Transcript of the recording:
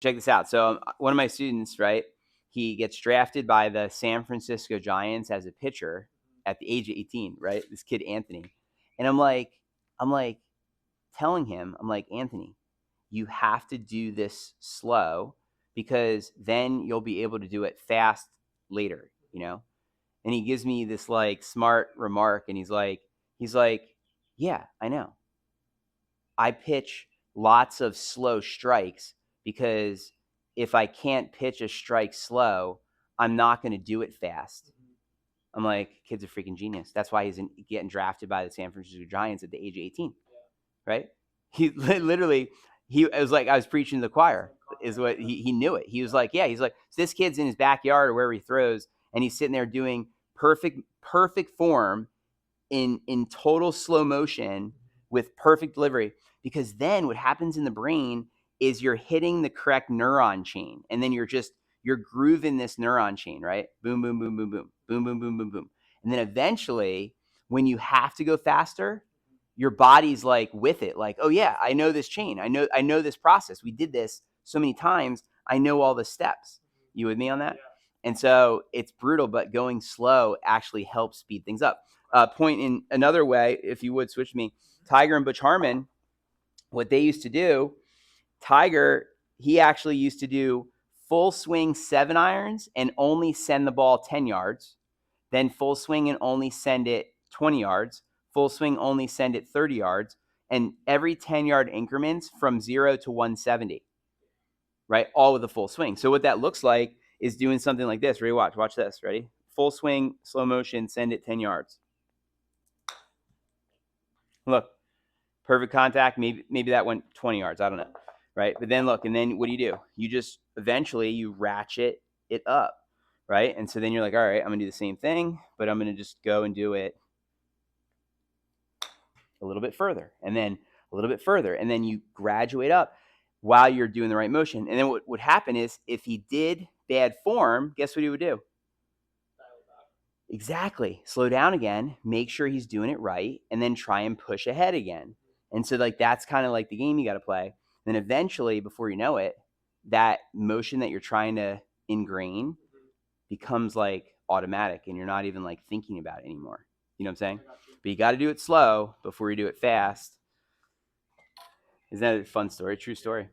check this out. So one of my students, right, he gets drafted by the San Francisco Giants as a pitcher at the age of 18, right? This kid, Anthony. And I'm like telling him, I'm like, Anthony, you have to do this slow because then you'll be able to do it fast later, you know? And he gives me this like smart remark and he's like, yeah, I know. I pitch lots of slow strikes because if I can't pitch a strike slow, I'm not going to do it fast. I'm like, kid's a freaking genius. That's why he's getting drafted by the San Francisco Giants at the age of 18, right? He literally, it was like I was preaching to the choir, is what he knew it. He was like, yeah, he's like, so this kid's in his backyard or wherever he throws, and he's sitting there doing perfect form in total slow motion with perfect delivery, because then what happens in the brain is you're hitting the correct neuron chain, and then you're grooving this neuron chain, right? Boom, boom, boom, boom, boom, boom, boom, boom, boom, boom. And then eventually when you have to go faster, your body's like with it, like, oh yeah, I know this chain, I know this process, we did this so many times, I know all the steps. You with me on that? And so it's brutal, but going slow actually helps speed things up. Point in another way, if you would switch me, Tiger and Butch Harmon, what they used to do, Tiger, he actually used to do full swing 7-irons and only send the ball 10 yards, then full swing and only send it 20 yards, full swing only send it 30 yards, and every 10-yard increments from 0 to 170, right? All with a full swing. So what that looks like is doing something like this. Ready? Watch this. Ready? Full swing, slow motion, send it 10 yards. Look, perfect contact. Maybe that went 20 yards. I don't know, right? But then look, and then what do? You just eventually you ratchet it up, right? And so then you're like, all right, I'm gonna do the same thing, but I'm gonna just go and do it a little bit further, and then a little bit further, and then you graduate up while you're doing the right motion. And then what would happen is if he did bad form, guess what he would do? Exactly. Slow down again, make sure he's doing it right, and then try and push ahead again. And so like that's kind of like the game you got to play. Then eventually, before you know it, that motion that you're trying to ingrain becomes like automatic and you're not even like thinking about it anymore. You know what I'm saying? But you got to do it slow before you do it fast. Isn't that a fun story? True story.